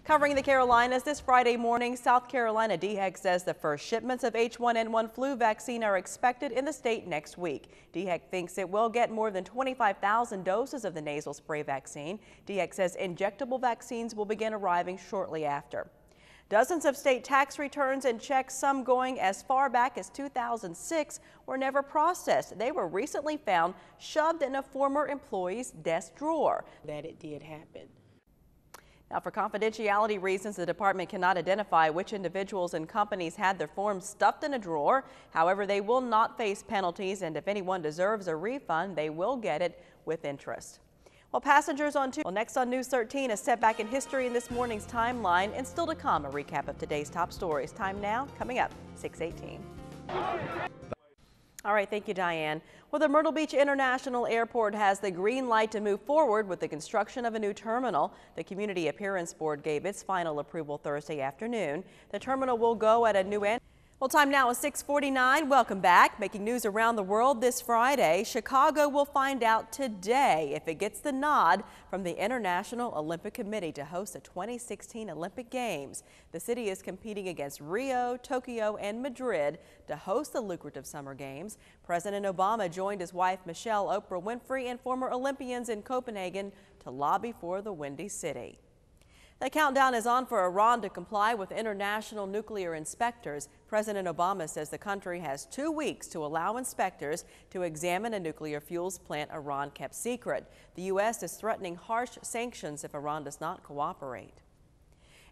Covering the Carolinas this Friday morning, South Carolina DHEC says the first shipments of H1N1 flu vaccine are expected in the state next week. DHEC thinks it will get more than 25,000 doses of the nasal spray vaccine. DHEC says injectable vaccines will begin arriving shortly after. Dozens of state tax returns and checks, some going as far back as 2006, were never processed. They were recently found shoved in a former employee's desk drawer. That it did happen. Now, for confidentiality reasons, the department cannot identify which individuals and companies had their forms stuffed in a drawer. However, they will not face penalties, and if anyone deserves a refund, they will get it with interest. Well, passengers on next on News 13, a setback in history in this morning's timeline, and still to come, a recap of today's top stories. Time now, coming up, 6:18. All right, thank you, Diane. Well, the Myrtle Beach International Airport has the green light to move forward with the construction of a new terminal. The Community Appearance Board gave its final approval Thursday afternoon. The terminal will go at a new end. Well, time now is 6:49. Welcome back. Making news around the world this Friday. Chicago will find out today if it gets the nod from the International Olympic Committee to host the 2016 Olympic Games. The city is competing against Rio, Tokyo, and Madrid to host the lucrative Summer Games. President Obama joined his wife Michelle, Oprah Winfrey, and former Olympians in Copenhagen to lobby for the Windy City. The countdown is on for Iran to comply with international nuclear inspectors. President Obama says the country has 2 weeks to allow inspectors to examine a nuclear fuels plant Iran kept secret. The U.S. is threatening harsh sanctions if Iran does not cooperate.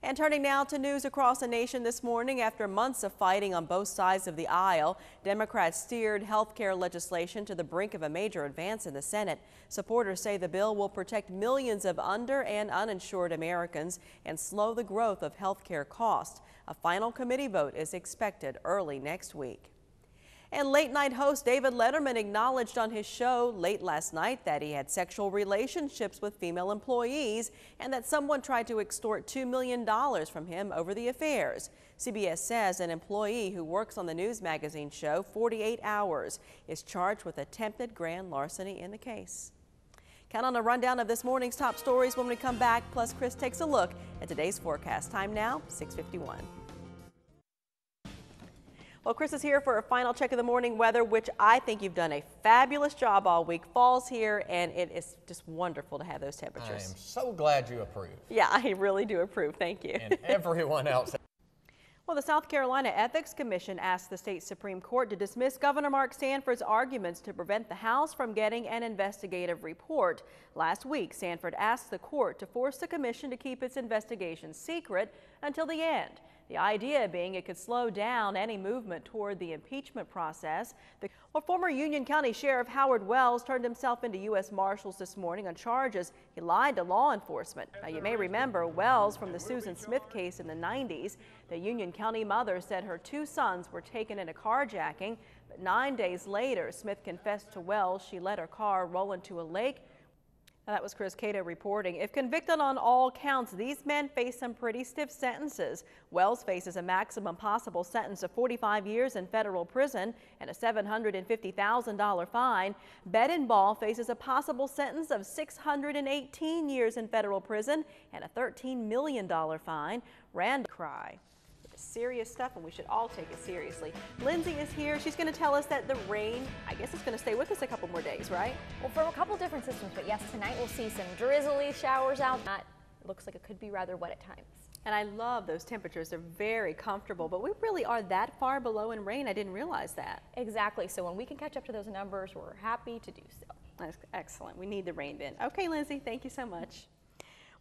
And turning now to news across the nation this morning, after months of fighting on both sides of the aisle, Democrats steered health care legislation to the brink of a major advance in the Senate. Supporters say the bill will protect millions of under and uninsured Americans and slow the growth of health care costs. A final committee vote is expected early next week. And late-night host David Letterman acknowledged on his show late last night that he had sexual relationships with female employees and that someone tried to extort $2 million from him over the affairs. CBS says an employee who works on the news magazine show 48 Hours is charged with attempted grand larceny in the case. Count on a rundown of this morning's top stories when we come back. Plus, Chris takes a look at today's forecast. Time now, 6:51. Well, Chris is here for a final check of the morning weather, which I think you've done a fabulous job all week. Fall's here, and it is just wonderful to have those temperatures. I am so glad you approve. Yeah, I really do approve. Thank you. And everyone else. Well, the South Carolina Ethics Commission asked the state Supreme Court to dismiss Governor Mark Sanford's arguments to prevent the House from getting an investigative report. Last week, Sanford asked the court to force the commission to keep its investigation secret until the end. The idea being it could slow down any movement toward the impeachment process. Former Union County Sheriff Howard Wells turned himself into U.S. Marshals this morning on charges he lied to law enforcement. Now, you may remember Wells from the Susan Smith case in the 90s. The Union County mother said her 2 sons were taken in a carjacking, but 9 days later, Smith confessed to Wells she let her car roll into a lake. Now, that was Chris Cato reporting. If convicted on all counts, these men face some pretty stiff sentences. Wells faces a maximum possible sentence of 45 years in federal prison and a $750,000 fine. Bedenbaugh faces a possible sentence of 618 years in federal prison and a $13 million fine. Rand cry. Serious stuff, and we should all take it seriously. Lindsay is here. She's going to tell us that the rain, I guess, is going to stay with us a couple more days, right? Well, for a couple different systems, but yes, tonight we'll see some drizzly showers out. That looks like it could be rather wet at times. And I love those temperatures. They're very comfortable, but we really are that far below in rain. I didn't realize that. Exactly. So when we can catch up to those numbers, we're happy to do so. That's excellent. We need the rain bin. Okay, Lindsay, thank you so much.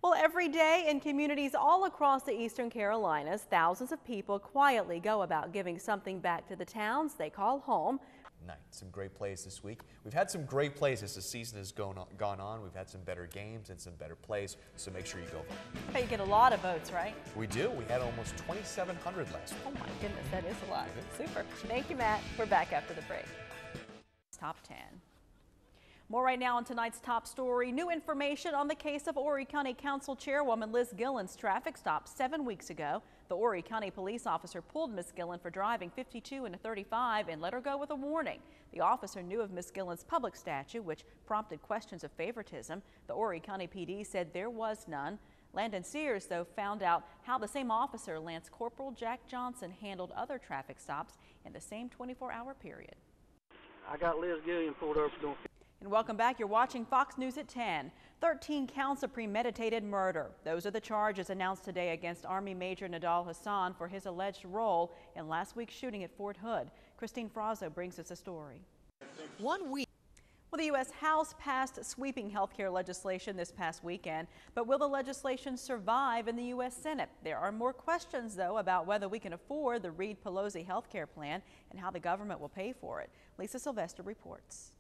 Well, every day in communities all across the Eastern Carolinas, thousands of people quietly go about giving something back to the towns they call home. Night. Some great plays this week. We've had some great plays as the season has gone on. We've had some better games and some better plays, so make sure you go vote. I bet you get a lot of votes, right? We do. We had almost 2,700 last week. Oh my goodness, that is a lot. Super. Thank you, Matt. We're back after the break. Top 10. More right now on tonight's top story. New information on the case of Horry County Council Chairwoman Liz Gillen's traffic stop 7 weeks ago. The Horry County police officer pulled Miss Gillen for driving 52 in a 35 and let her go with a warning. The officer knew of Miss Gillen's public statue, which prompted questions of favoritism. The Horry County PD said there was none. Landon Sears, though, found out how the same officer, Lance Corporal Jack Johnson, handled other traffic stops in the same 24-hour period. I got Liz Gillian pulled over for doing. And welcome back. You're watching Fox News at 10. 13 counts of premeditated murder. Those are the charges announced today against Army Major Nadal Hassan for his alleged role in last week's shooting at Fort Hood. Christine Frazzo brings us a story. 1 week. Well, the U.S. House passed sweeping health care legislation this past weekend, but will the legislation survive in the U.S. Senate? There are more questions, though, about whether we can afford the Reed-Pelosi health care plan and how the government will pay for it. Lisa Sylvester reports.